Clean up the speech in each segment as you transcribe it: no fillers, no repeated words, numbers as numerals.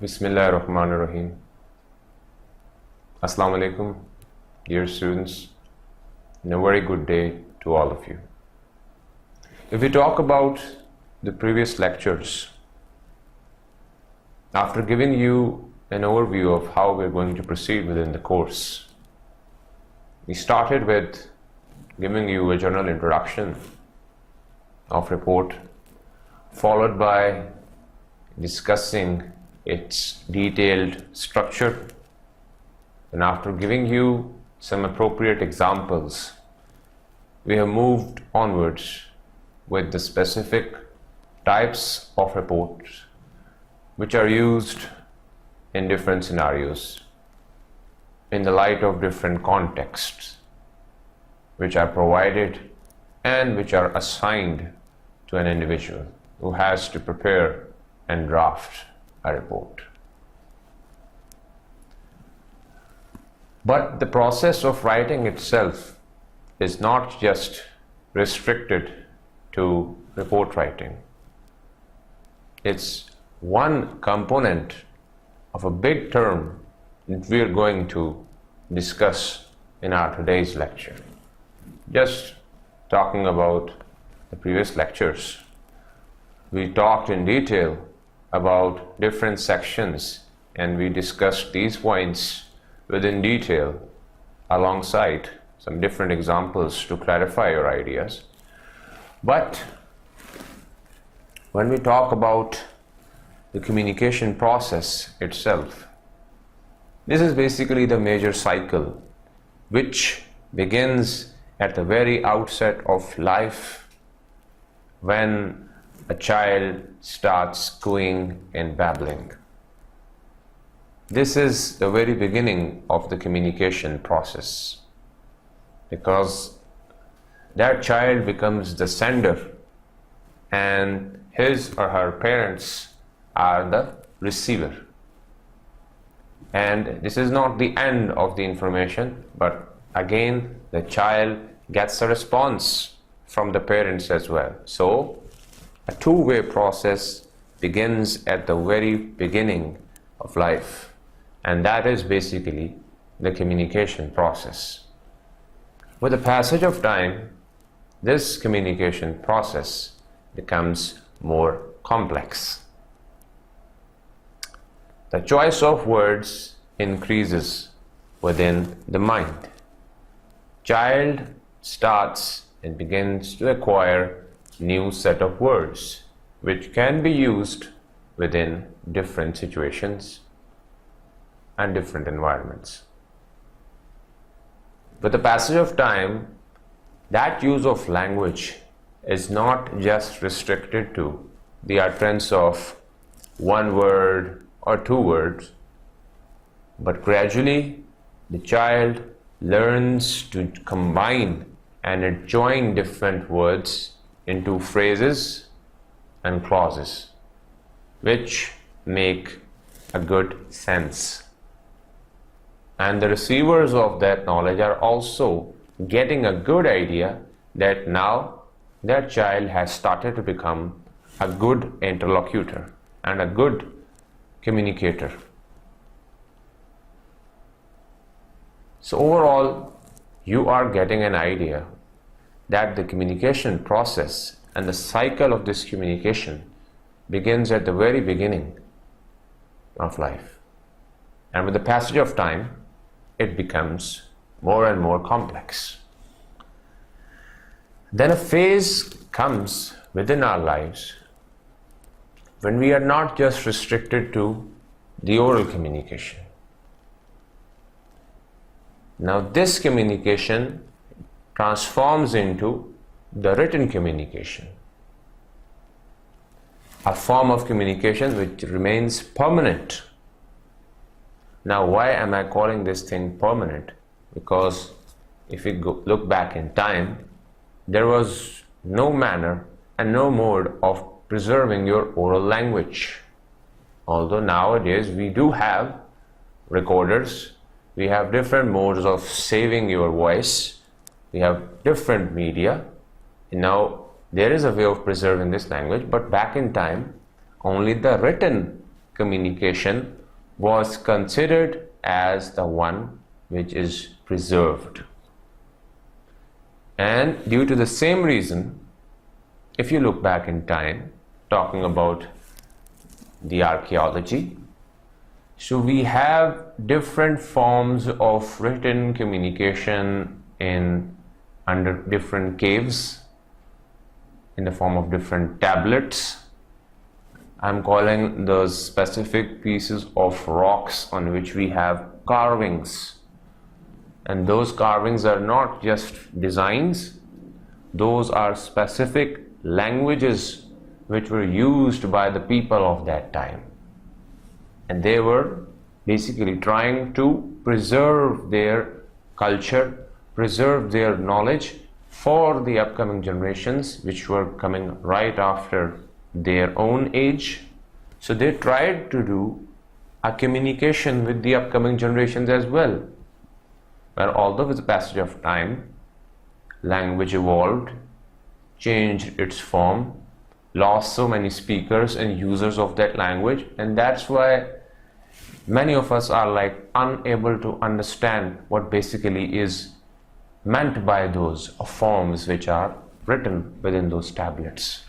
Bismillahirrahmanirrahim. Assalamu alaikum, dear students, and a very good day to all of you. If we talk about the previous lectures, after giving you an overview of how we're going to proceed within the course, we started with giving you a general introduction of report, followed by discussing its detailed structure, and after giving you some appropriate examples, we have moved onwards with the specific types of reports which are used in different scenarios in the light of different contexts which are provided and which are assigned to an individual who has to prepare and draft a report. But the process of writing itself is not just restricted to report writing. It's one component of a big term that we are going to discuss in our today's lecture. Just talking about the previous lectures, we talked in detail about different sections and we discussed these points within detail alongside some different examples to clarify your ideas. But when we talk about the communication process itself, this is basically the major cycle which begins at the very outset of life when a child starts cooing and babbling. This is the very beginning of the communication process, because that child becomes the sender and his or her parents are the receiver. And this is not the end of the information, but again the child gets a response from the parents as well. So a two-way process begins at the very beginning of life, and that is basically the communication process. With the passage of time, this communication process becomes more complex. The choice of words increases within the mind. Child starts and begins to acquire new set of words which can be used within different situations and different environments. With the passage of time, that use of language is not just restricted to the utterance of one word or two words, but gradually the child learns to combine and join different words into phrases and clauses which make a good sense. And the receivers of that knowledge are also getting a good idea that now that child has started to become a good interlocutor and a good communicator. So overall, you are getting an idea that the communication process and the cycle of this communication begins at the very beginning of life. And with the passage of time, it becomes more and more complex. Then a phase comes within our lives when we are not just restricted to the oral communication. Now this communication transforms into the written communication, a form of communication which remains permanent. Now why am I calling this thing permanent? Because if we look back in time, there was no manner and no mode of preserving your oral language. Although nowadays we do have recorders, we have different modes of saving your voice, we have different media. Now there is a way of preserving this language, but back in time only the written communication was considered as the one which is preserved. And due to the same reason, if you look back in time, talking about the archaeology, so we have different forms of written communication under different caves in the form of different tablets. I'm calling those specific pieces of rocks on which we have carvings. And those carvings are not just designs, those are specific languages which were used by the people of that time. And they were basically trying to preserve their culture, preserve their knowledge for the upcoming generations which were coming right after their own age. So they tried to do a communication with the upcoming generations as well. But although with the passage of time, language evolved, changed its form, lost so many speakers and users of that language, and that's why many of us are unable to understand what basically is meant by those forms which are written within those tablets.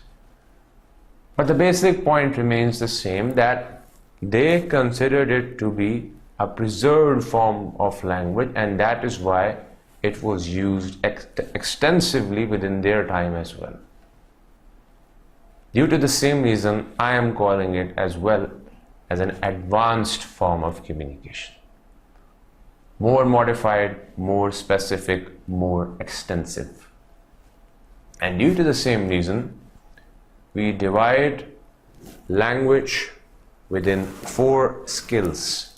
But the basic point remains the same, that they considered it to be a preserved form of language, and that is why it was used extensively within their time as well. Due to the same reason, I am calling it as well as an advanced form of communication. More modified, more specific, more extensive. And due to the same reason, we divide language within 4 skills.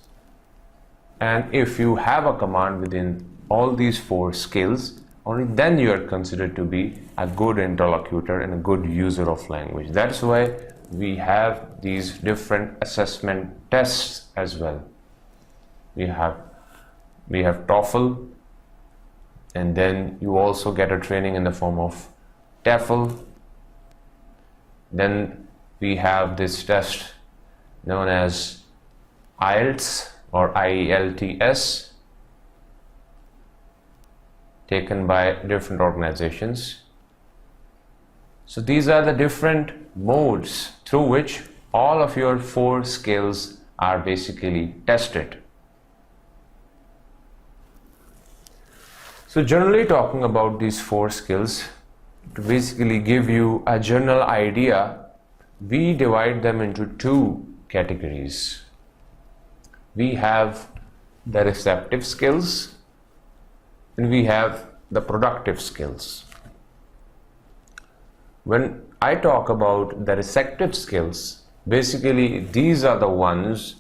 And if you have a command within all these 4 skills, only then you are considered to be a good interlocutor and a good user of language. That's why we have these different assessment tests as well. We have TOEFL, and then you also get a training in the form of TOEFL. Then we have this test known as IELTS or IELTS, taken by different organizations. So these are the different modes through which all of your 4 skills are basically tested. So generally talking about these 4 skills, to basically give you a general idea, we divide them into 2 categories. We have the receptive skills and we have the productive skills. When I talk about the receptive skills, basically these are the ones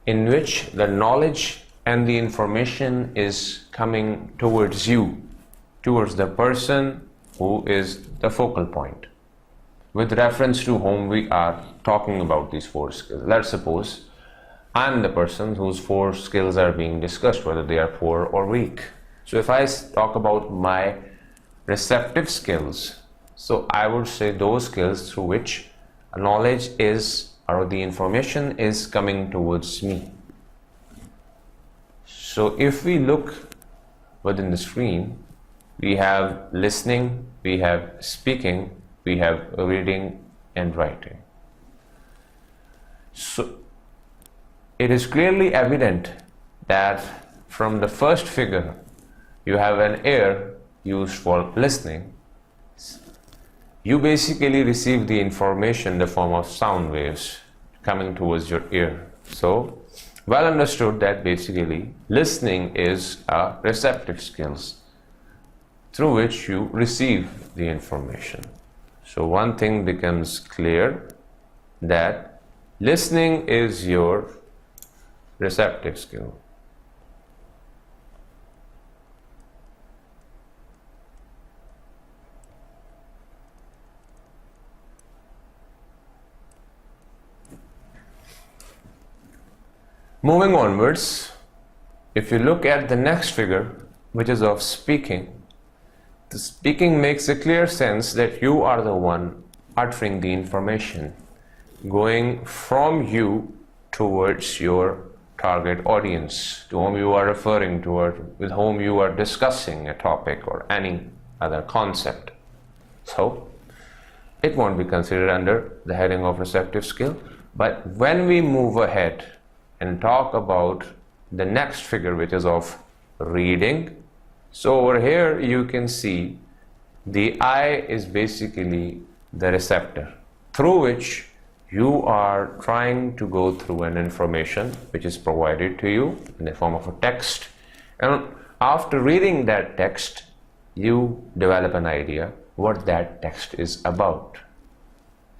in which the knowledge and the information is coming towards you, towards the person who is the focal point, with reference to whom we are talking about these 4 skills. Let's suppose I'm the person whose 4 skills are being discussed, whether they are poor or weak. So if I talk about my receptive skills, so I would say those skills through which knowledge is, or the information is coming towards me. So if we look within the screen, we have listening, we have speaking, we have reading and writing. So it is clearly evident that from the first figure, you have an ear used for listening. You basically receive the information in the form of sound waves coming towards your ear. So, well understood that basically listening is a receptive skills through which you receive the information. So one thing becomes clear, that listening is your receptive skill. Moving onwards, if you look at the next figure, which is of speaking, the speaking makes a clear sense that you are the one uttering the information, going from you towards your target audience, to whom you are referring to or with whom you are discussing a topic or any other concept. So it won't be considered under the heading of receptive skill. But when we move ahead and talk about the next figure, which is of reading, so over here you can see the eye is basically the receptor through which you are trying to go through an information which is provided to you in the form of a text, and after reading that text you develop an idea what that text is about.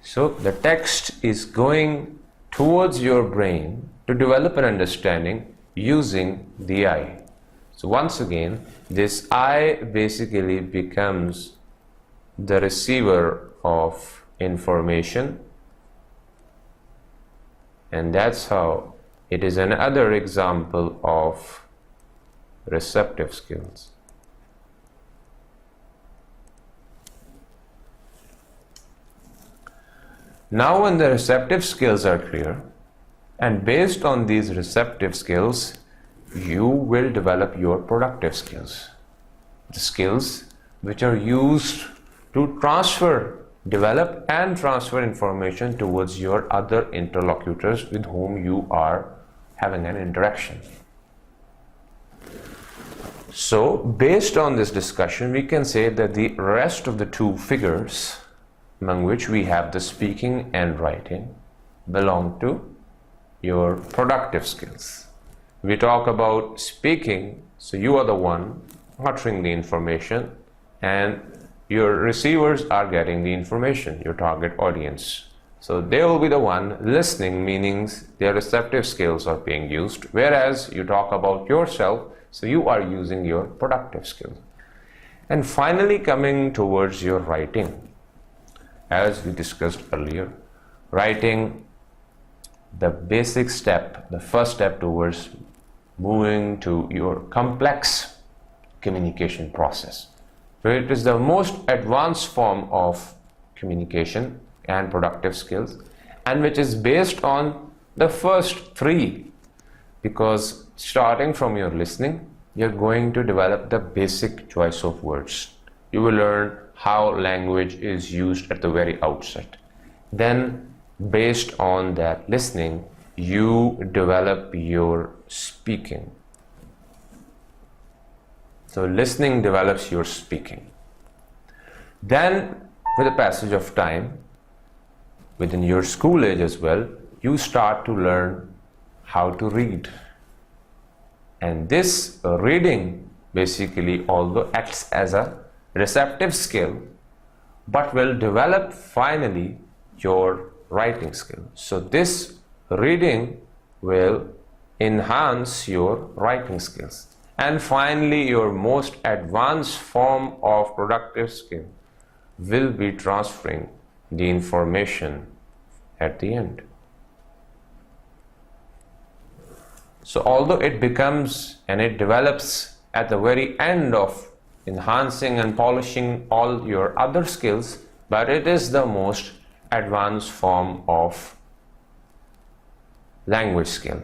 So the text is going towards your brain to develop an understanding using the eye. So once again, this eye basically becomes the receiver of information, and that's how it is another example of receptive skills. Now when the receptive skills are clear, and based on these receptive skills, you will develop your productive skills. The skills which are used to develop and transfer information towards your other interlocutors with whom you are having an interaction. So based on this discussion, we can say that the rest of the two figures, among which we have the speaking and writing, belong to your productive skills. We talk about speaking, so you are the one uttering the information and your receivers are getting the information, your target audience. So they will be the one listening, meaning their receptive skills are being used, whereas you talk about yourself, so you are using your productive skills. And finally, coming towards your writing. As we discussed earlier, writing, the basic step, the first step towards moving to your complex communication process. So it is the most advanced form of communication and productive skills, and which is based on the first three, because starting from your listening, you're going to develop the basic choice of words. You will learn how language is used at the very outset. Then, based on that listening, you develop your speaking. So listening develops your speaking. Then, with the passage of time, within your school age as well, you start to learn how to read. And this reading basically although acts as a receptive skill, but will develop finally your writing skill. So this reading will enhance your writing skills. And finally, your most advanced form of productive skill will be transferring the information at the end. So although it becomes and it develops at the very end of enhancing and polishing all your other skills, but it is the most advanced form of language skill,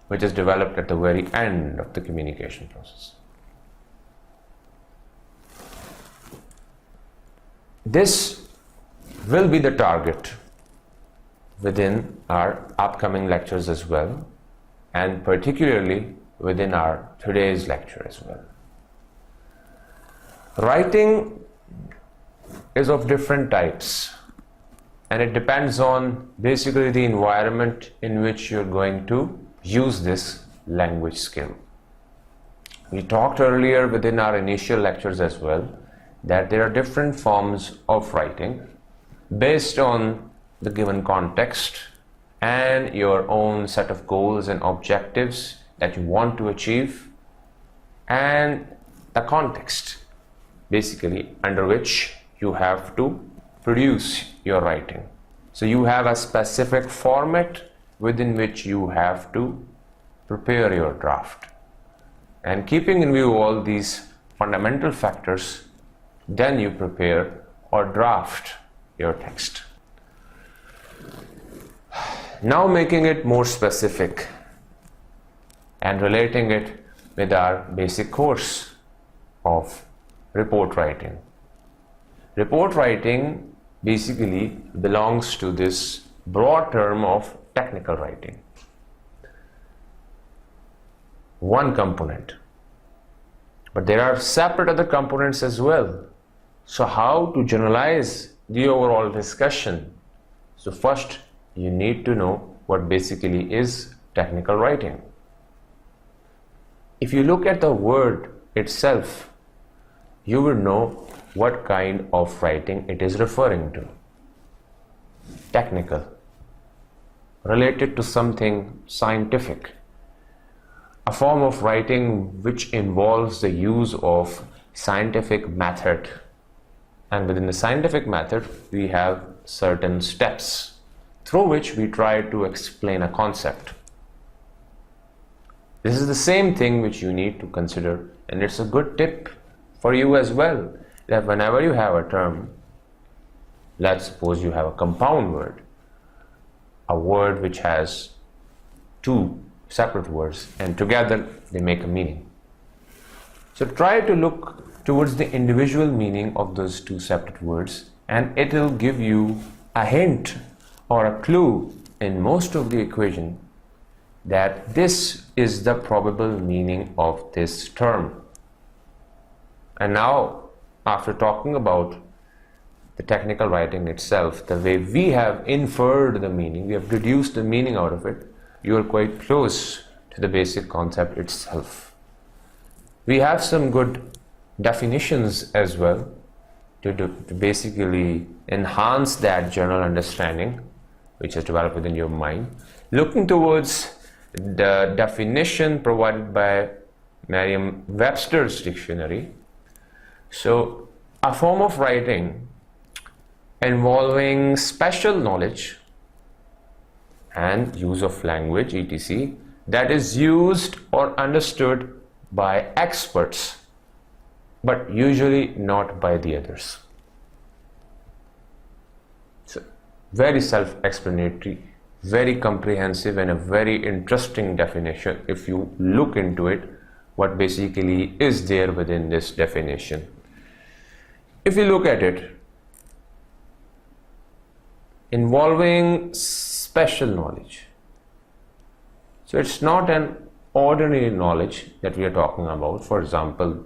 which is developed at the very end of the communication process. This will be the target within our upcoming lectures as well, and particularly within our today's lecture as well. Writing is of different types, and it depends on basically the environment in which you're going to use this language skill. We talked earlier within our initial lectures as well that there are different forms of writing based on the given context and your own set of goals and objectives that you want to achieve, and the context basically under which you have to produce your writing. So you have a specific format within which you have to prepare your draft. And keeping in view all these fundamental factors, then you prepare or draft your text. Now making it more specific and relating it with our basic course of report writing. Report writing basically belongs to this broad term of technical writing. One component. But there are separate other components as well. So how to generalize the overall discussion? So first you need to know what basically is technical writing. If you look at the word itself, you will know what kind of writing it is referring to. Technical, related to something scientific, a form of writing which involves the use of scientific method, and within the scientific method we have certain steps through which we try to explain a concept. This is the same thing which you need to consider, and it's a good tip for you as well, that whenever you have a term, let's suppose you have a compound word, a word which has two separate words and together they make a meaning. So try to look towards the individual meaning of those two separate words, and it will give you a hint or a clue in most of the equation that this is the probable meaning of this term. And now, after talking about the technical writing itself, the way we have inferred the meaning, we have deduced the meaning out of it, you are quite close to the basic concept itself. We have some good definitions as well to basically enhance that general understanding which is developed within your mind. Looking towards the definition provided by Merriam-Webster's dictionary. So, a form of writing involving special knowledge and use of language, etc., that is used or understood by experts, but usually not by the others. So, very self-explanatory, very comprehensive, and a very interesting definition if you look into it, what basically is there within this definition. If you look at it, involving special knowledge. So it's not an ordinary knowledge that we are talking about. For example,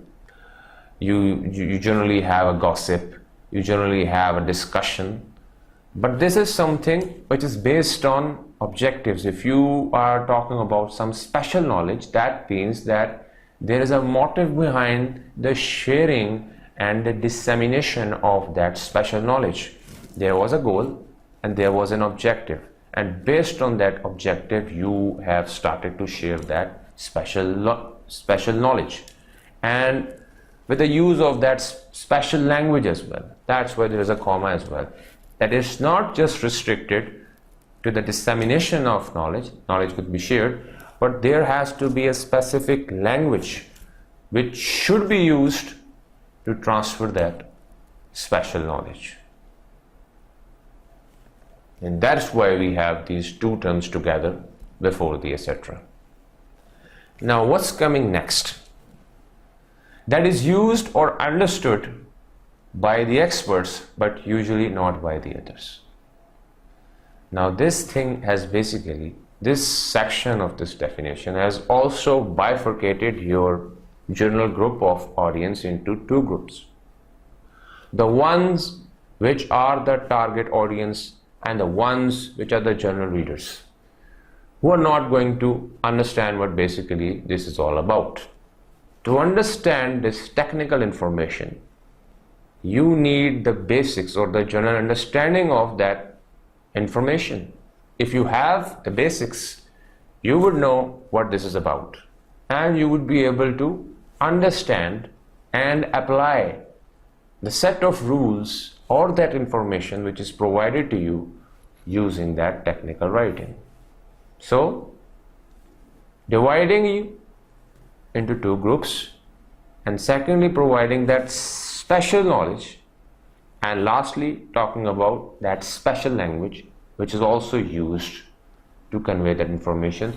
you generally have a gossip, you generally have a discussion, but this is something which is based on objectives. If you are talking about some special knowledge, that means that there is a motive behind the sharing and the dissemination of that special knowledge. There was a goal and there was an objective, and based on that objective you have started to share that special knowledge, and with the use of that special language as well. That's why there is a comma as well. That is not just restricted to the dissemination of knowledge could be shared, but there has to be a specific language which should be used to transfer that special knowledge. And that's why we have these two terms together before the etc. Now what's coming next? That is used or understood by the experts, but usually not by the others. Now this thing has basically, this section of this definition has also bifurcated your general group of audience into two groups. The ones which are the target audience and the ones which are the general readers, who are not going to understand what basically this is all about. To understand this technical information, you need the basics or the general understanding of that information. If you have the basics, you would know what this is about, and you would be able to understand and apply the set of rules or that information which is provided to you using that technical writing. So, dividing you into two groups, and secondly providing that special knowledge, and lastly talking about that special language which is also used to convey that information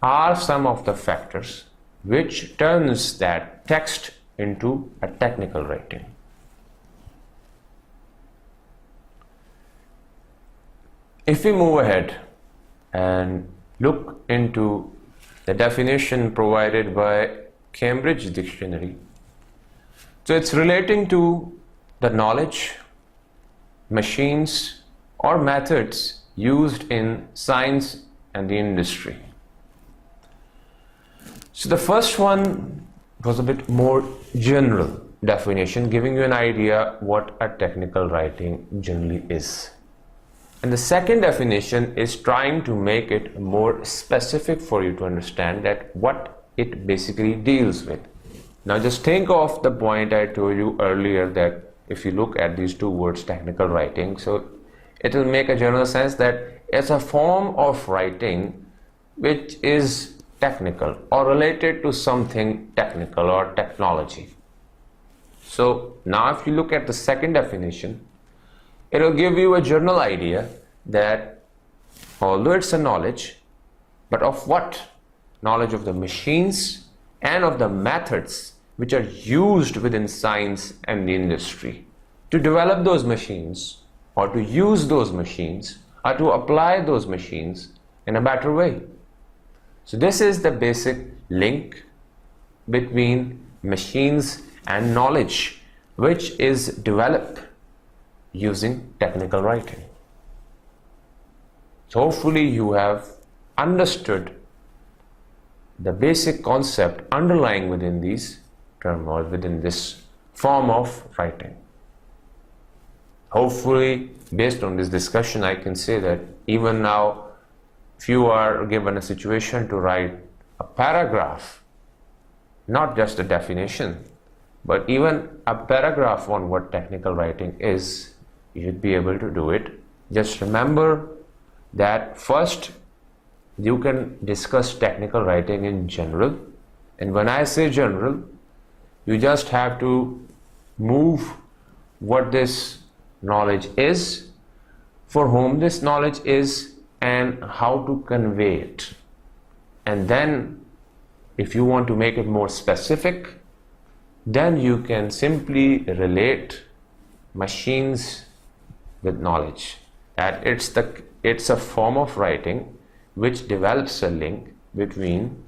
are some of the factors which turns that text into a technical writing. If we move ahead and look into the definition provided by Cambridge Dictionary, so it's relating to the knowledge, machines, or methods used in science and the industry. So the first one was a bit more general definition, giving you an idea what a technical writing generally is. And the second definition is trying to make it more specific for you to understand that what it basically deals with. Now just think of the point I told you earlier, that if you look at these two words, technical writing, so it will make a general sense that it's a form of writing which is technical or related to something technical or technology. So now if you look at the second definition, it will give you a general idea that although it's a knowledge, but of what? Knowledge of the machines and of the methods which are used within science and the industry to develop those machines, or to use those machines, or to apply those machines in a better way. So this is the basic link between machines and knowledge, which is developed using technical writing. So hopefully you have understood the basic concept underlying within these terms or within this form of writing. Hopefully, based on this discussion, I can say that even now, if you are given a situation to write a paragraph, not just a definition, but even a paragraph on what technical writing is, you should be able to do it. Just remember that first, you can discuss technical writing in general, and when I say general, you just have to move what this knowledge is, for whom this knowledge is, and how to convey it. And then if you want to make it more specific, then you can simply relate machines with knowledge, that it's a form of writing which develops a link between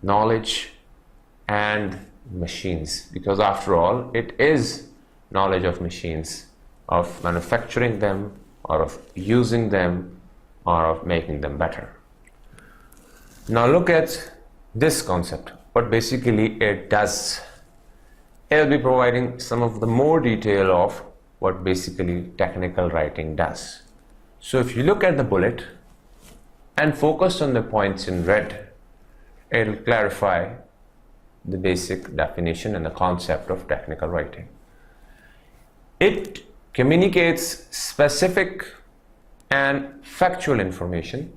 knowledge and machines, because after all it is knowledge of machines, of manufacturing them, or of using them, or of making them better. Now look at this concept, what basically it does. I'll be providing some of the more detail of what basically technical writing does. So if you look at the bullet and focus on the points in red, it will clarify the basic definition and the concept of technical writing. It communicates specific and factual information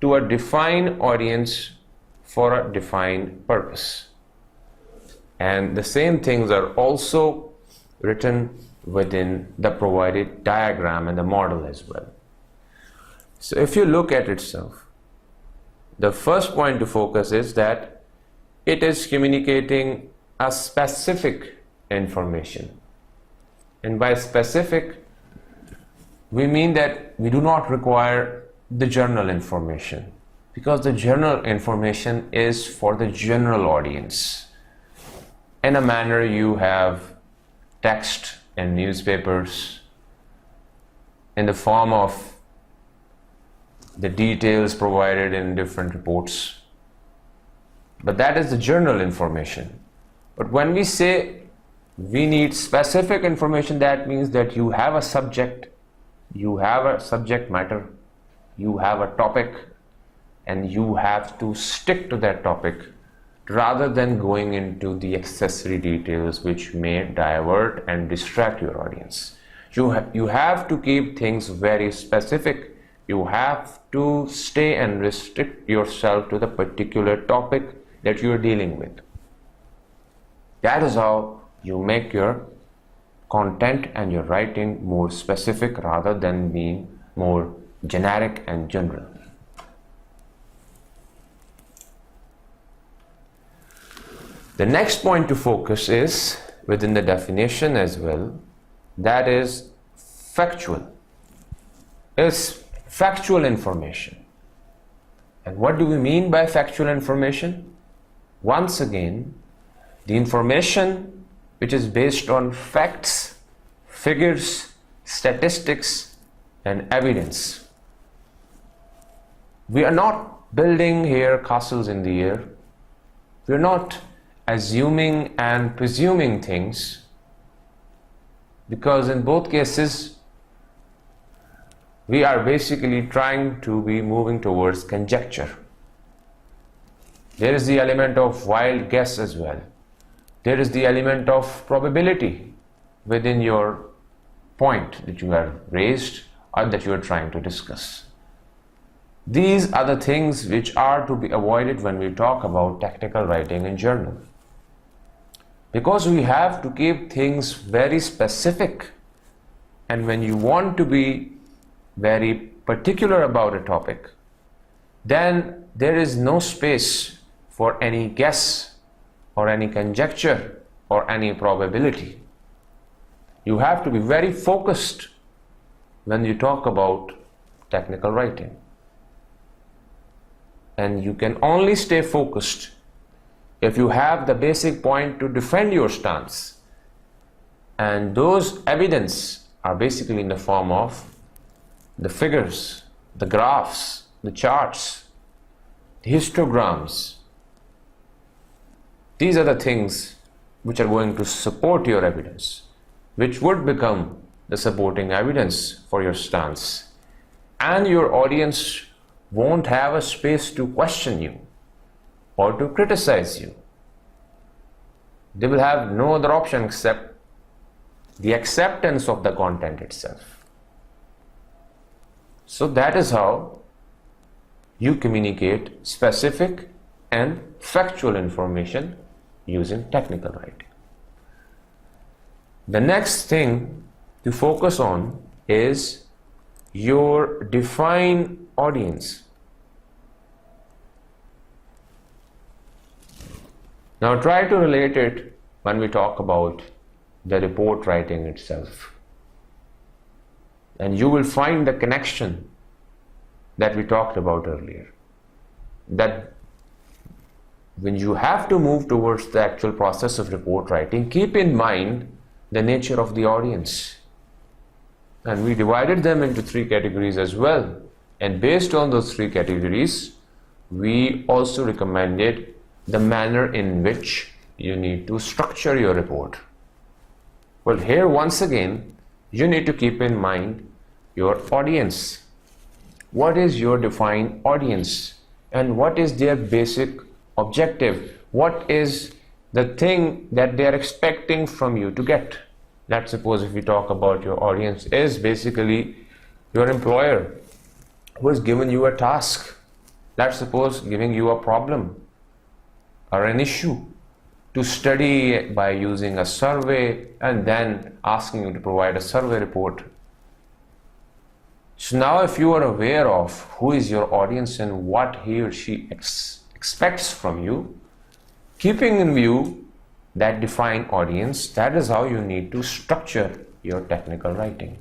to a defined audience for a defined purpose. And the same things are also written within the provided diagram and the model as well. So if you look at itself, the first point to focus is that it is communicating a specific information. And by specific, we mean that we do not require the general information, because the general information is for the general audience. In a manner you have text in newspapers in the form of the details provided in different reports, but that is the general information. But when we say we need specific information, that means that you have a subject, you have a subject matter, you have a topic, and you have to stick to that topic rather than going into the accessory details which may divert and distract your audience. You have to keep things very specific. You have to stay and restrict yourself to the particular topic that you are dealing with. That is how you make your content and your writing more specific rather than being more generic and general. The next point to focus is within the definition as well, that is factual. Is factual information. And what do we mean by factual information? Once again, the information which is based on facts, figures, statistics, and evidence. We are not building here castles in the air. We are not assuming and presuming things, because in both cases we are basically trying to be moving towards conjecture. There is the element of wild guess as well. There is the element of probability within your point that you have raised or that you are trying to discuss. These are the things which are to be avoided when we talk about technical writing in journal. Because we have to keep things very specific, and when you want to be very particular about a topic, then there is no space for any guess or any conjecture or any probability. You have to be very focused when you talk about technical writing. And you can only stay focused if you have the basic point to defend your stance. And those evidence are basically in the form of the figures, the graphs, the charts, the histograms. These are the things which are going to support your evidence, which would become the supporting evidence for your stance. And your audience won't have a space to question you or to criticize you. They will have no other option except the acceptance of the content itself. So that is how you communicate specific and factual information using technical writing. The next thing to focus on is your defined audience. Now try to relate it when we talk about the report writing itself. And you will find the connection that we talked about earlier. That when you have to move towards the actual process of report writing, keep in mind the nature of the audience. And we divided them into 3 categories as well. And based on those 3 categories, we also recommended the manner in which you need to structure your report. Well, here once again, you need to keep in mind your audience. What is your defined audience? And what is their basic objective? What is the thing that they are expecting from you to get? Let's suppose if we talk about your audience is basically your employer who has given you a task. Let's suppose giving you a problem or an issue to study by using a survey and then asking you to provide a survey report. So now if you are aware of who is your audience and what he or she expects from you, keeping in view that defined audience, that is how you need to structure your technical writing.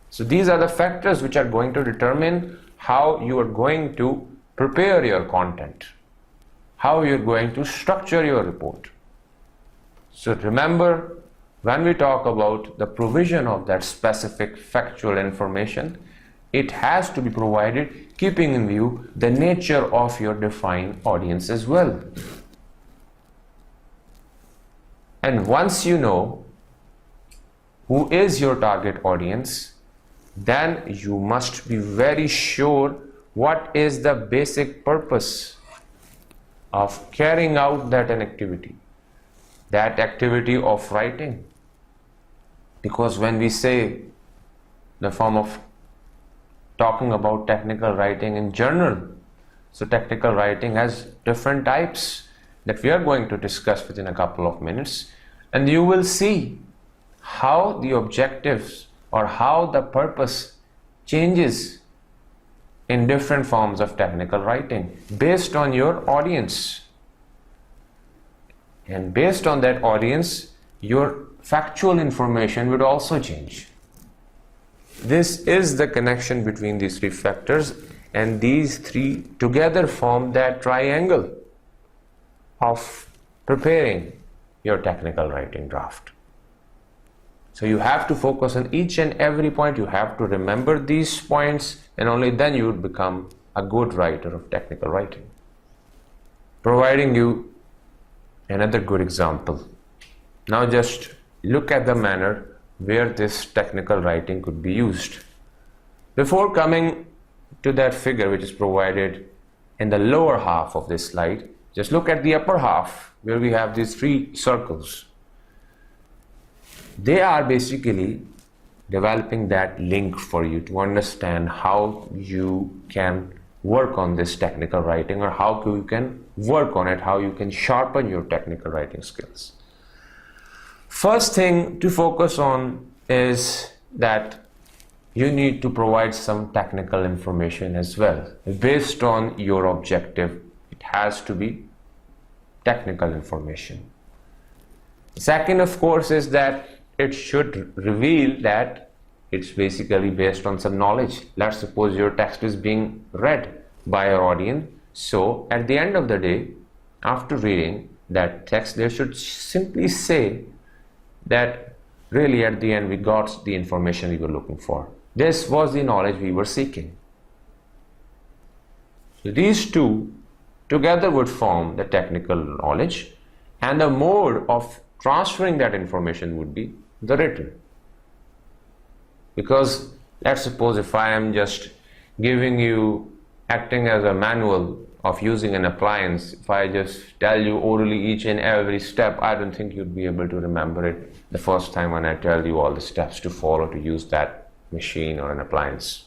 So these are the factors which are going to determine how you are going to prepare your content, how you're going to structure your report. So remember, when we talk about the provision of that specific factual information, it has to be provided keeping in view the nature of your defined audience as well. And once you know who is your target audience, then you must be very sure what is the basic purpose of carrying out that activity of writing. Because when we say the form of talking about technical writing in journal, so technical writing has different types that we are going to discuss within a couple of minutes, and you will see how the objectives or how the purpose changes in different forms of technical writing based on your audience. and based on that audience, your factual information would also change. This is the connection between these three factors, and these three together form that triangle of preparing your technical writing draft. So you have to focus on each and every point. You have to remember these points, and only then you would become a good writer of technical writing. Providing you another good example. Now just look at the manner where this technical writing could be used. Before coming to that figure which is provided in the lower half of this slide, just look at the upper half where we have these three circles. They are basically developing that link for you to understand how you can work on this technical writing, or how you can work on it, how you can sharpen your technical writing skills. First thing to focus on is that you need to provide some technical information as well. Based on your objective, it has to be technical information. Second, of course, is that it should reveal that it's basically based on some knowledge. Let's suppose your text is being read by your audience. So at the end of the day, after reading that text, they should simply say that really at the end we got the information we were looking for. This was the knowledge we were seeking. So these two together would form the technical knowledge, and the mode of transferring that information would be the written. Because let's suppose if I am just giving you, acting as a manual of using an appliance, if I just tell you orally each and every step, I don't think you'd be able to remember it the first time when I tell you all the steps to follow to use that machine or an appliance.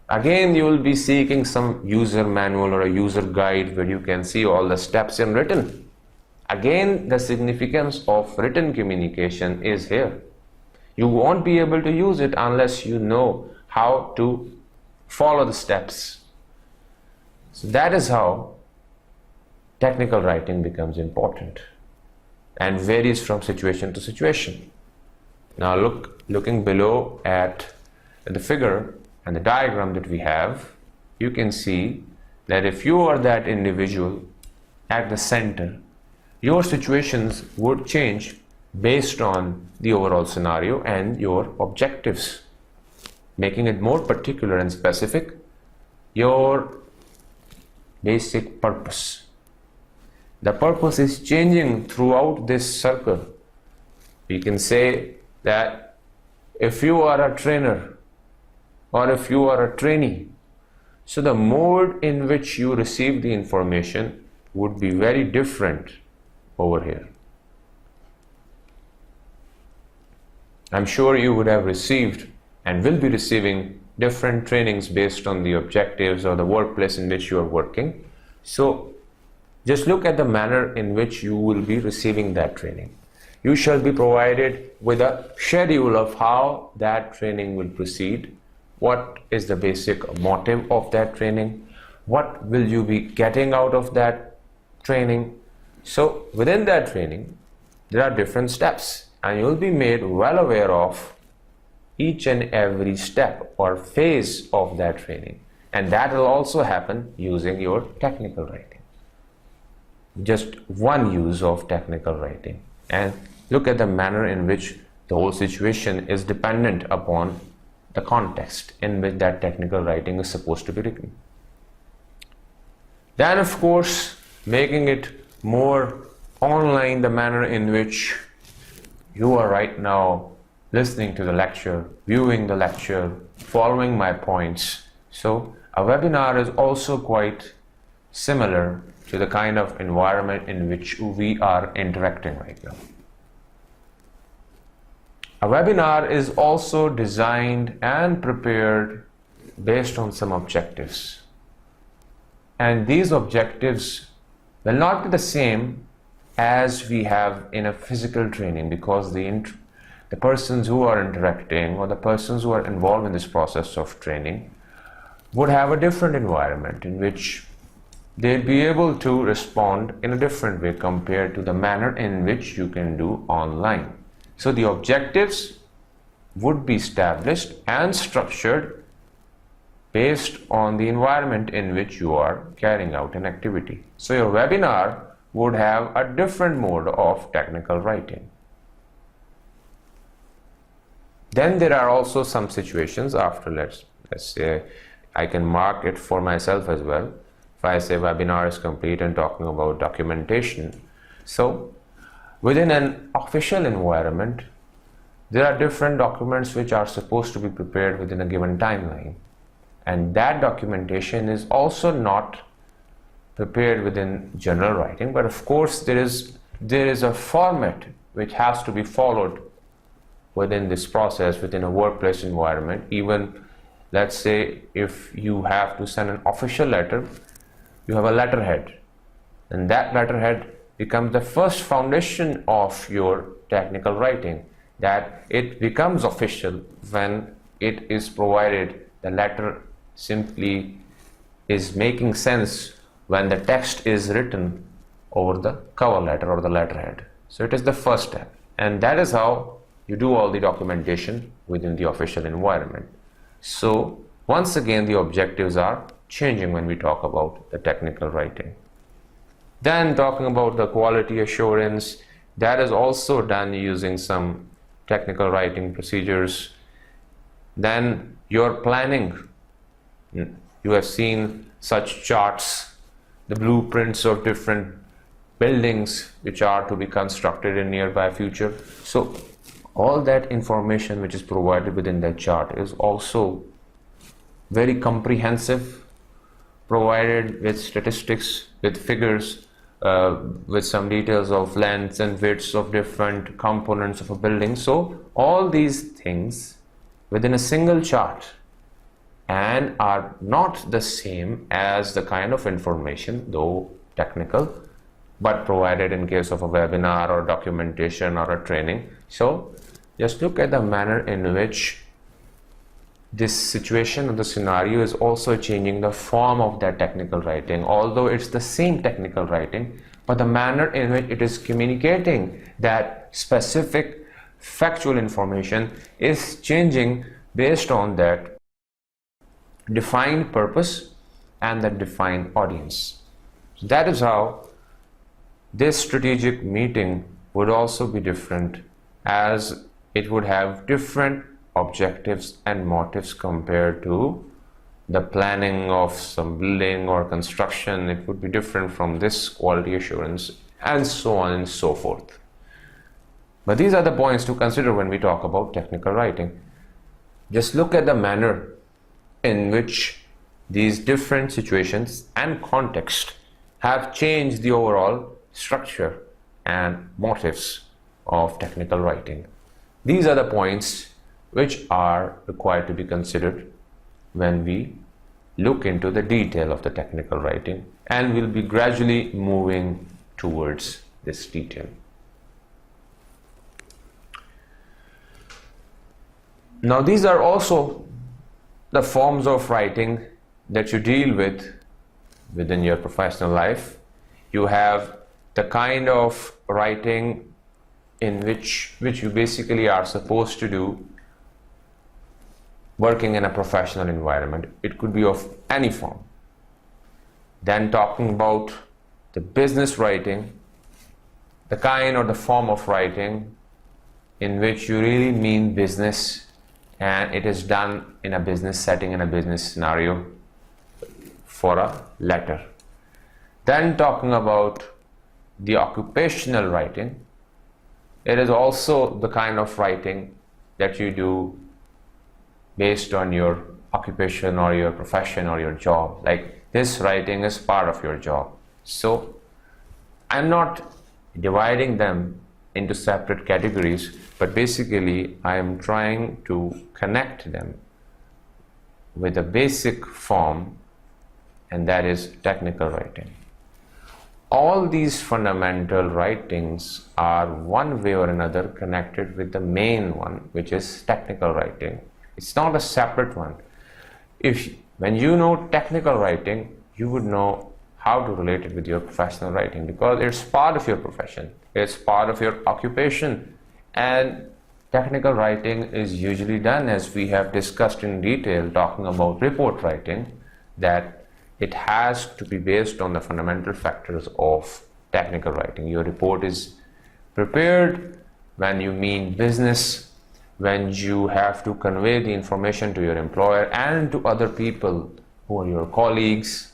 Again, you will be seeking some user manual or a user guide where you can see all the steps in written. Again, the significance of written communication is here. You won't be able to use it unless you know how to follow the steps. So that is how technical writing becomes important and varies from situation to situation. Now looking below at the figure and the diagram that we have, you can see that if you are that individual at the center, your situations would change based on the overall scenario and your objectives, making it more particular and specific, your basic purpose. The purpose is changing throughout this circle. We can say that if you are a trainer or if you are a trainee, so the mode in which you receive the information would be very different over here. I'm sure you would have received and will be receiving different trainings based on the objectives or the workplace in which you are working. So just look at the manner in which you will be receiving that training. You shall be provided with a schedule of how that training will proceed. What is the basic motive of that training? What will you be getting out of that training? So within that training, there are different steps, and you will be made well aware of each and every step or phase of that training. And that will also happen using your technical writing. Just one use of technical writing. And look at the manner in which the whole situation is dependent upon the context in which that technical writing is supposed to be written. Then, of course, making it more online, the manner in which you are right now listening to the lecture, viewing the lecture, following my points. So a webinar is also quite similar to the kind of environment in which we are interacting right now. A webinar is also designed and prepared based on some objectives. And these objectives will not be the same as we have in a physical training, because the persons who are interacting or the persons who are involved in this process of training would have a different environment in which they'll be able to respond in a different way compared to the manner in which you can do online. So the objectives would be established and structured based on the environment in which you are carrying out an activity. So your webinar would have a different mode of technical writing. Then there are also some situations after, let's say, I can mark it for myself as well. If I say webinar is complete and talking about documentation. So within an official environment, there are different documents which are supposed to be prepared within a given timeline. And that documentation is also not prepared within general writing, but of course there is a format which has to be followed within this process, within a workplace environment. Even let's say if you have to send an official letter, you have a letterhead, and that letterhead becomes the first foundation of your technical writing, that it becomes official when it is provided. The letter simply is making sense when the text is written over the cover letter or the letterhead. So it is the first step, and that is how you do all the documentation within the official environment. So once again, the objectives are changing when we talk about the technical writing. Then talking about the quality assurance, that is also done using some technical writing procedures. Then your planning, you have seen such charts, the blueprints of different buildings which are to be constructed in nearby future. So all that information which is provided within that chart is also very comprehensive, provided with statistics, with figures, with some details of lengths and widths of different components of a building. So all these things within a single chart, and are not the same as the kind of information, though technical, but provided in case of a webinar or documentation or a training. So just look at the manner in which this situation or the scenario is also changing the form of that technical writing. Although it's the same technical writing, but the manner in which it is communicating that specific factual information is changing based on that defined purpose and the defined audience. So that is how this strategic meeting would also be different, as it would have different objectives and motives compared to the planning of some building or construction. It would be different from this quality assurance, and so on and so forth. But these are the points to consider when we talk about technical writing. Just look at the manner in which these different situations and context have changed the overall structure and motives of technical writing. These are the points which are required to be considered when we look into the detail of the technical writing, and we'll be gradually moving towards this detail. Now these are also the forms of writing that you deal with within your professional life. You have the kind of writing in which you basically are supposed to do working in a professional environment. It could be of any form. Then talking about the business writing, the kind or the form of writing in which you really mean business, and it is done in a business setting, in a business scenario for a letter. Then talking about the occupational writing, it is also the kind of writing that you do based on your occupation or your profession or your job. Like this writing is part of your job. So I'm not dividing them into separate categories, but basically I am trying to connect them with a basic form, and that is technical writing. All these fundamental writings are one way or another connected with the main one, which is technical writing. It's not a separate one. When you know technical writing, you would know how to relate it with your professional writing, because it's part of your profession, it's part of your occupation. And technical writing is usually done, as we have discussed in detail talking about report writing, that it has to be based on the fundamental factors of technical writing. Your report is prepared when you mean business, when you have to convey the information to your employer and to other people who are your colleagues,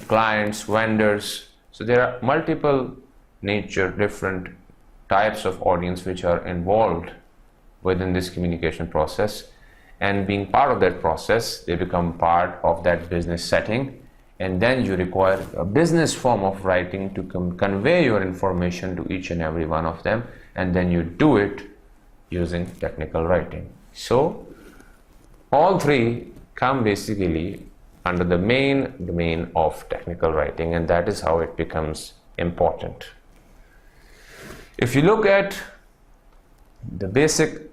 clients, vendors. So there are multiple different types of audience which are involved within this communication process, and being part of that process, they become part of that business setting, and then you require a business form of writing to convey your information to each and every one of them, and then you do it using technical writing. So all three come basically under the main domain of technical writing, and that is how it becomes important. If you look at the basic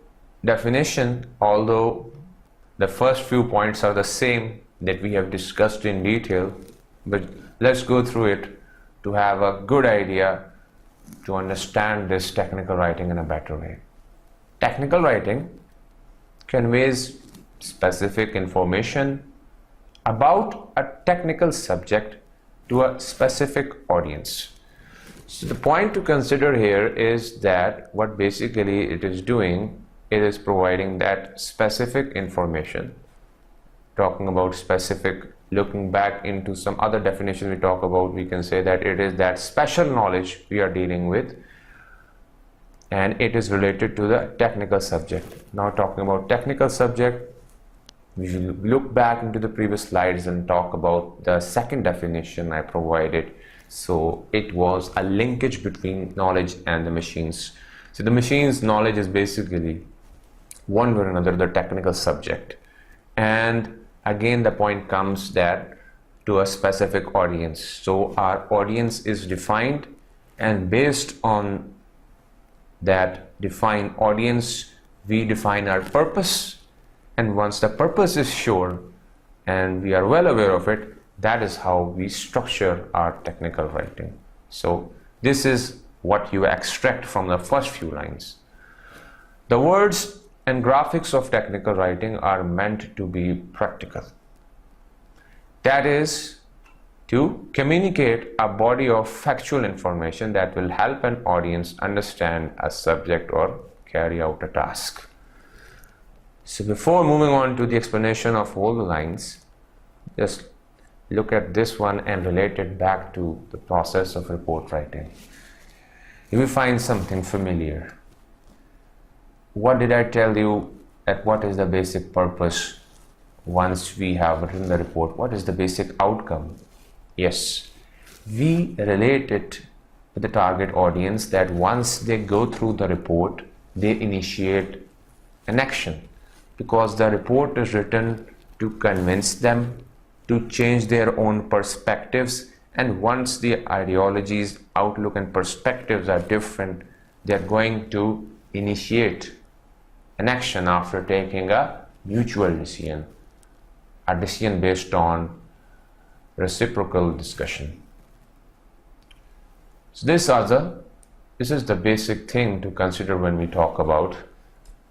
definition, although the first few points are the same that we have discussed in detail, but let's go through it to have a good idea to understand this technical writing in a better way. Technical writing conveys specific information about a technical subject to a specific audience. So the point to consider here is that what basically it is doing, it is providing that specific information. Talking about specific, looking back into some other definition we talk about, we can say that it is that special knowledge we are dealing with, and it is related to the technical subject. Now talking about technical subject, we will look back into the previous slides and talk about the second definition I provided. So it was a linkage between knowledge and the machines. So the machine's knowledge is basically one way or another the technical subject, and again the point comes that to a specific audience. So our audience is defined, and based on that defined audience we define our purpose, and once the purpose is sure and we are well aware of it, that is how we structure our technical writing. So this is what you extract from the first few lines. The words and graphics of technical writing are meant to be practical. That is, to communicate a body of factual information that will help an audience understand a subject or carry out a task. So before moving on to the explanation of all the lines, just look at this one and relate it back to the process of report writing. You will find something familiar. What did I tell you at what is the basic purpose once we have written the report? What is the basic outcome? Yes, we relate it with the target audience, that once they go through the report, they initiate an action, because the report is written to convince them, to change their own perspectives, and once the ideologies, outlook and perspectives are different, they are going to initiate an action after taking a mutual decision, a decision based on reciprocal discussion. So this is the basic thing to consider when we talk about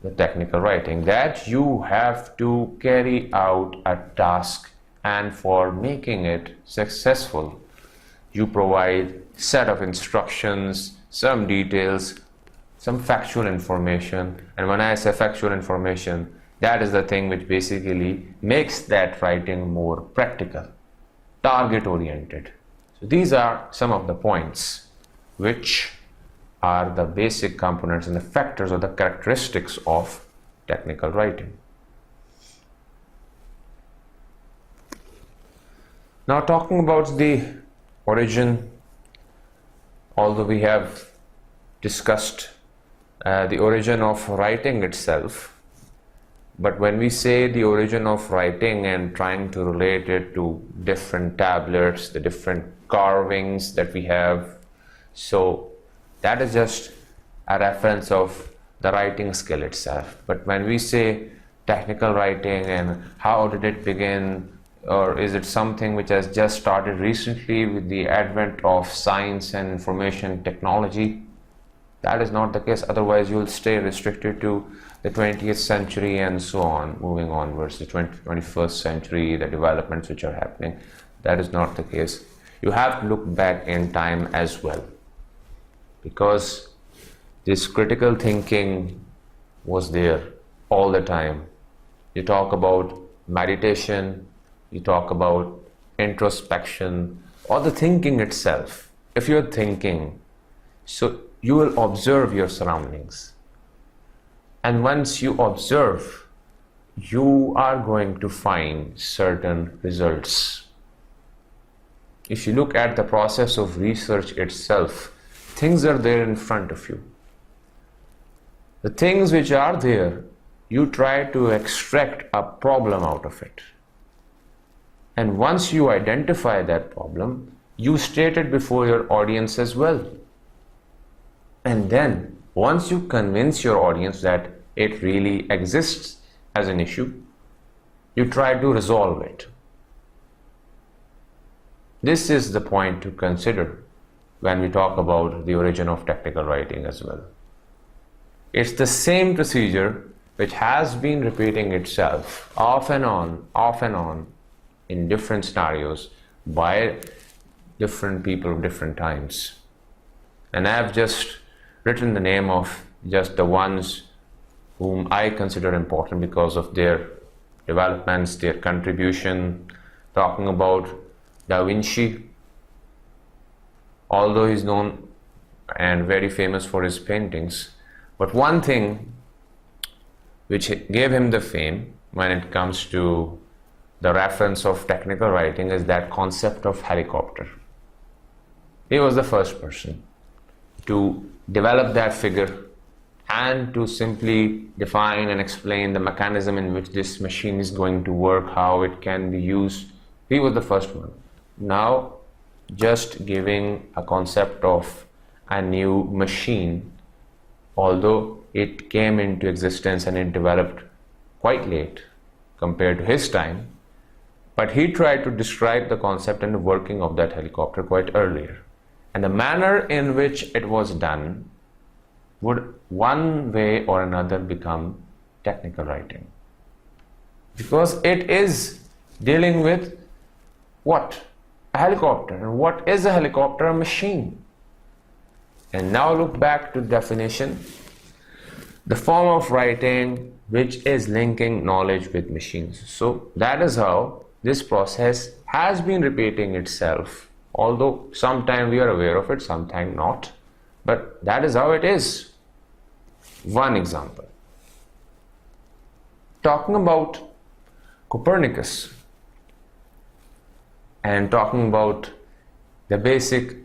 the technical writing, that you have to carry out a task, and for making it successful you provide set of instructions, some details, some factual information. And when I say factual information, that is the thing which basically makes that writing more practical, target oriented. So these are some of the points which are the basic components and the factors or the characteristics of technical writing. Now talking about the origin, although we have discussed the origin of writing itself, but when we say the origin of writing and trying to relate it to different tablets, the different carvings that we have, so that is just a reference of the writing skill itself. But when we say technical writing and how did it begin, or is it something which has just started recently with the advent of science and information technology? That is not the case. Otherwise, you will stay restricted to the 20th century and so on, moving onwards, the 21st century, the developments which are happening. That is not the case. You have to look back in time as well, because this critical thinking was there all the time. You talk about meditation, you talk about introspection, or the thinking itself. If you're thinking, so you will observe your surroundings. And once you observe, you are going to find certain results. If you look at the process of research itself, things are there in front of you. The things which are there, you try to extract a problem out of it. And once you identify that problem, you state it before your audience as well. And then, once you convince your audience that it really exists as an issue, you try to resolve it. This is the point to consider when we talk about the origin of technical writing as well. It's the same procedure which has been repeating itself off and on in different scenarios by different people of different times. And I have just written the name of just the ones whom I consider important because of their developments, their contribution. Talking about Da Vinci, although he's known and very famous for his paintings, but one thing which gave him the fame when it comes to the reference of technical writing is that concept of helicopter. He was the first person to develop that figure and to simply define and explain the mechanism in which this machine is going to work, how it can be used. He was the first one. Now, just giving a concept of a new machine, although it came into existence and it developed quite late compared to his time, but he tried to describe the concept and the working of that helicopter quite earlier. And the manner in which it was done would one way or another become technical writing. Because it is dealing with what? A helicopter. And what is a helicopter? A machine. And now look back to the definition. The form of writing which is linking knowledge with machines. So that is how this process has been repeating itself. Although sometimes we are aware of it, sometimes not. But that is how it is. One example. Talking about Copernicus and talking about the basic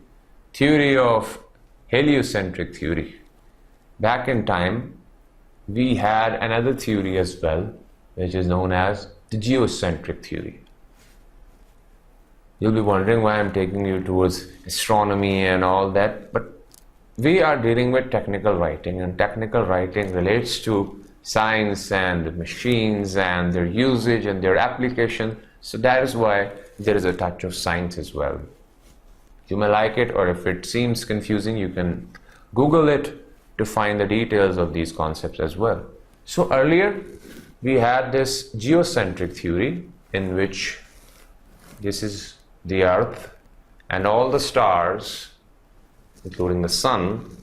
theory of heliocentric theory. Back in time, we had another theory as well, which is known as the geocentric theory. You'll be wondering why I'm taking you towards astronomy and all that, but we are dealing with technical writing, and technical writing relates to science and machines and their usage and their application. So that is why there is a touch of science as well. You may like it, or if it seems confusing, you can Google it to find the details of these concepts as well. So earlier we had this geocentric theory in which this is the Earth and all the stars, including the sun,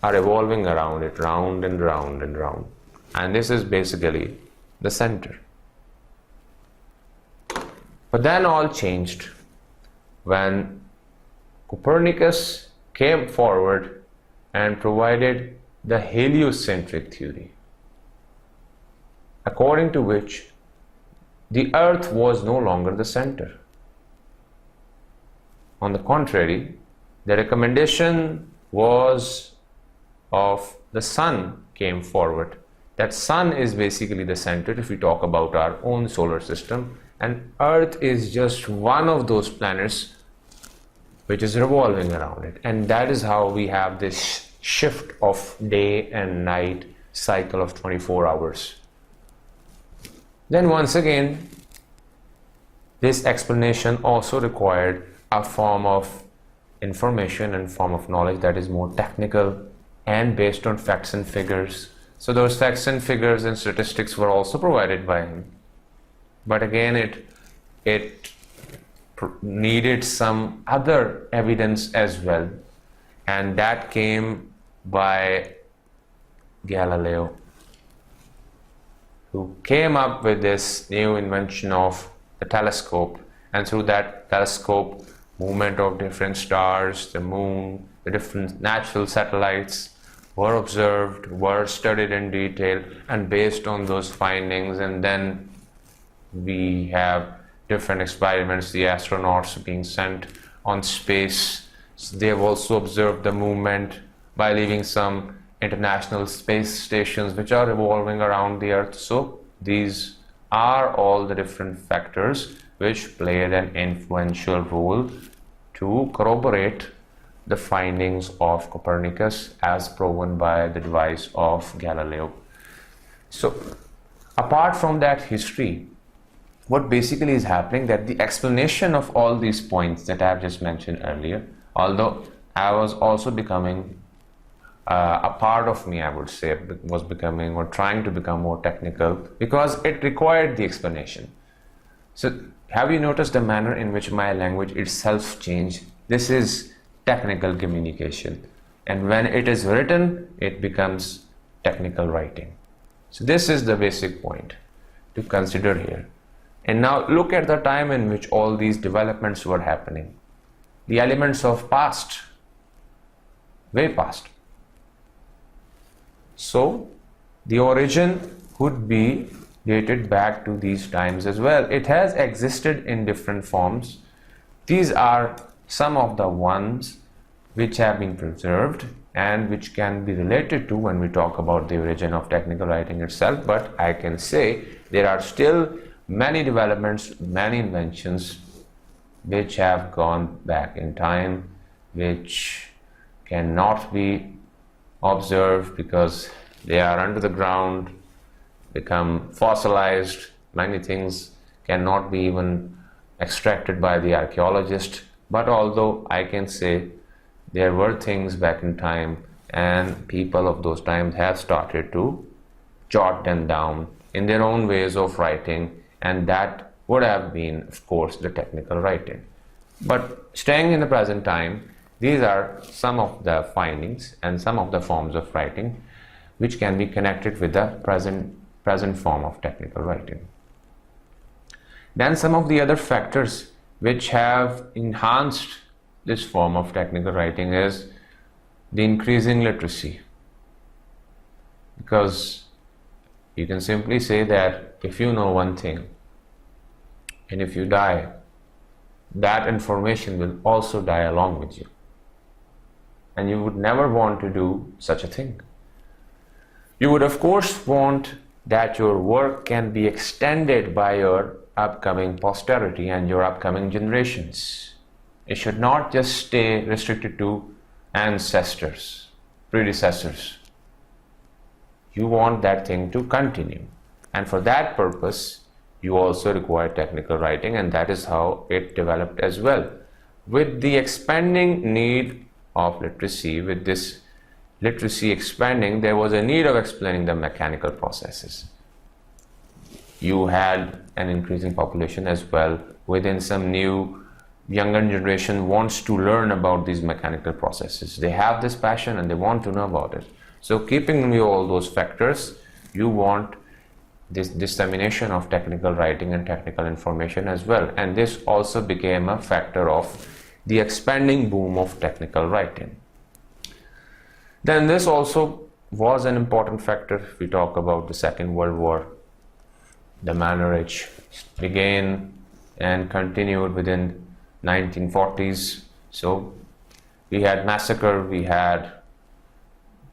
are evolving around it, round and round and round. And this is basically the center. But then all changed when Copernicus came forward and provided the heliocentric theory, according to which the Earth was no longer the center. On the contrary, the recommendation was of the sun came forward. That sun is basically the center if we talk about our own solar system, and Earth is just one of those planets which is revolving around it. And that is how we have this shift of day and night cycle of 24 hours. Then once again, this explanation also required a form of information and form of knowledge that is more technical and based on facts and figures. So those facts and figures and statistics were also provided by him. But again, it needed some other evidence as well, and that came by Galileo, who came up with this new invention of the telescope, and through that telescope, movement of different stars, the moon, the different natural satellites were observed, were studied in detail, and based on those findings, and then we have different experiments, the astronauts being sent on space. So they have also observed the movement by leaving some international space stations which are revolving around the Earth. So these are all the different factors which played an influential role to corroborate the findings of Copernicus as proven by the device of Galileo. So apart from that history, what basically is happening, that the explanation of all these points that I have just mentioned earlier, although I was also becoming a part of me, I would say, was becoming or trying to become more technical because it required the explanation. So have you noticed the manner in which my language itself changed? This is technical communication, and when it is written, it becomes technical writing. So this is the basic point to consider here. And now look at the time in which all these developments were happening. The elements of past, way past. So the origin could be dated back to these times as well. It has existed in different forms. These are some of the ones which have been preserved and which can be related to when we talk about the origin of technical writing itself. But I can say there are still many developments, many inventions which have gone back in time, which cannot be observed because they are under the ground, become fossilized. Many things cannot be even extracted by the archaeologist. But although I can say there were things back in time, and people of those times have started to jot them down in their own ways of writing, and that would have been, of course, the technical writing. But staying in the present time, these are some of the findings and some of the forms of writing which can be connected with the present form of technical writing. Then some of the other factors which have enhanced this form of technical writing is the increasing literacy. Because you can simply say that if you know one thing and if you die, that information will also die along with you. And you would never want to do such a thing. You would of course want that your work can be extended by your upcoming posterity and your upcoming generations. It should not just stay restricted to ancestors, predecessors. You want that thing to continue, and for that purpose you also require technical writing, and that is how it developed as well. With the expanding need of literacy, with this literacy expanding, there was a need of explaining the mechanical processes. You had an increasing population as well. Within some new younger generation wants to learn about these mechanical processes. They have this passion and they want to know about it. So keeping in view all those factors, you want this dissemination of technical writing and technical information as well. And this also became a factor of the expanding boom of technical writing. Then this also was an important factor if we talk about the Second World War. The manner which began and continued within 1940s. So we had massacre, we had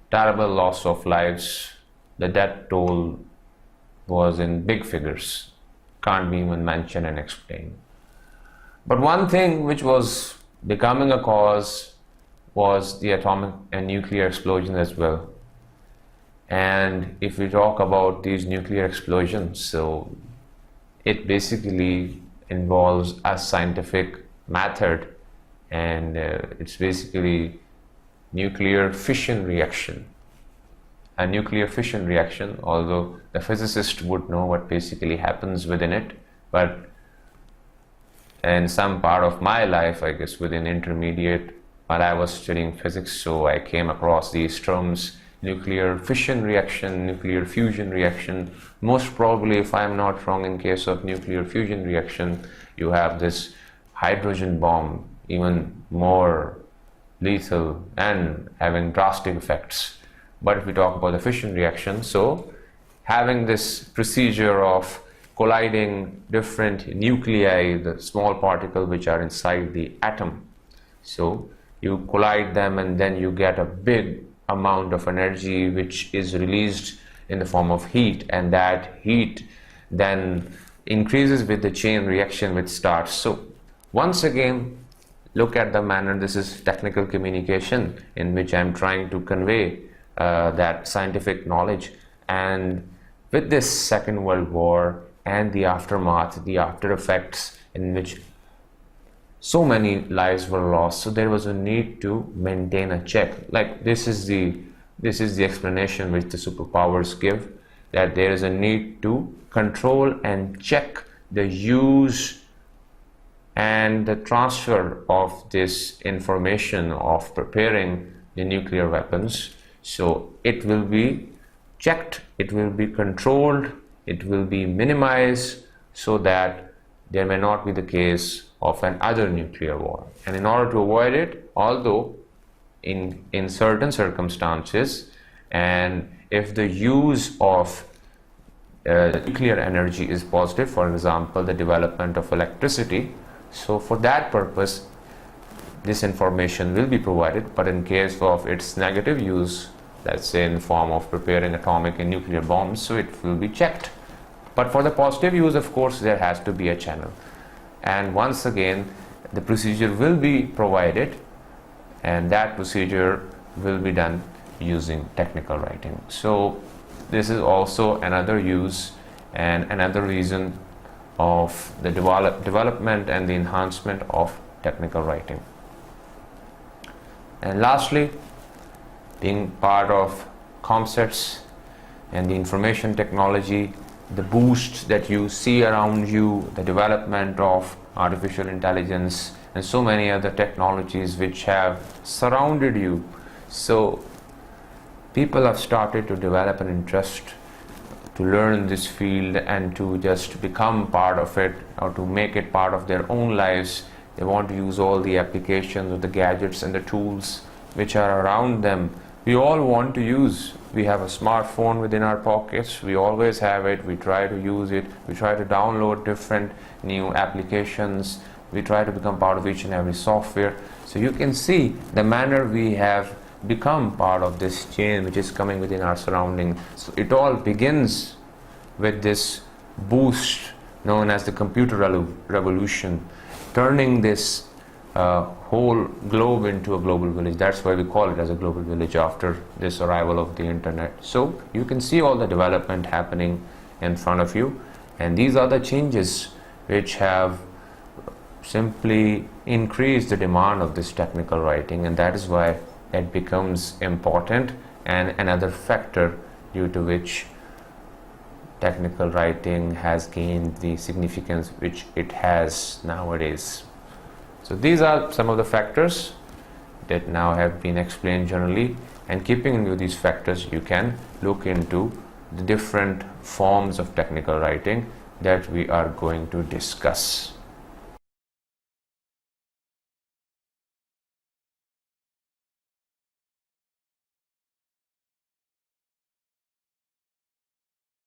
terrible loss of lives. The death toll was in big figures, can't be even mentioned and explained. But one thing which was becoming a cause was the atomic and nuclear explosions as well. And if we talk about these nuclear explosions, so it basically involves a scientific method, and it's basically nuclear fission reaction. A nuclear fission reaction, although the physicist would know what basically happens within it, but in some part of my life, I guess within intermediate, while I was studying physics, so I came across these terms: nuclear fission reaction, nuclear fusion reaction. Most probably, if I'm not wrong, in case of nuclear fusion reaction, you have this hydrogen bomb, even more lethal and having drastic effects. But if we talk about the fission reaction, so having this procedure of colliding different nuclei, the small particles which are inside the atom, so you collide them and then you get a big amount of energy which is released in the form of heat, and that heat then increases with the chain reaction which starts. So once again, look at the manner. This is technical communication in which I'm trying to convey that scientific knowledge. And with this Second World War and the aftermath, the after effects in which so many lives were lost, so there was a need to maintain a check. Like this is the explanation which the superpowers give, that there is a need to control and check the use and the transfer of this information of preparing the nuclear weapons. So it will be checked, it will be controlled, it will be minimized, so that there may not be the case of another nuclear war. And in order to avoid it, although in certain circumstances, and if the use of nuclear energy is positive, for example the development of electricity, so for that purpose this information will be provided. But in case of its negative use, let's say in the form of preparing atomic and nuclear bombs, so it will be checked. But for the positive use, of course, there has to be a channel. And once again, the procedure will be provided, and that procedure will be done using technical writing. So this is also another use and another reason of the development and the enhancement of technical writing. And lastly, being part of ComSets and the information technology, the boost that you see around you, the development of artificial intelligence and so many other technologies which have surrounded you. So people have started to develop an interest to learn this field and to just become part of it, or to make it part of their own lives. They want to use all the applications of the gadgets and the tools which are around them. We all want to use. We have a smartphone within our pockets. We always have it. We try to use it. We try to download different new applications. We try to become part of each and every software. So you can see the manner we have become part of this chain which is coming within our surrounding. So it all begins with this boost known as the computer revolution, turning this whole globe into a global village. That's why we call it as a global village after this arrival of the internet. So you can see all the development happening in front of you, and these are the changes which have simply increased the demand of this technical writing, and that is why it becomes important and another factor due to which technical writing has gained the significance which it has nowadays. So these are some of the factors that now have been explained generally, and keeping in view these factors, you can look into the different forms of technical writing that we are going to discuss.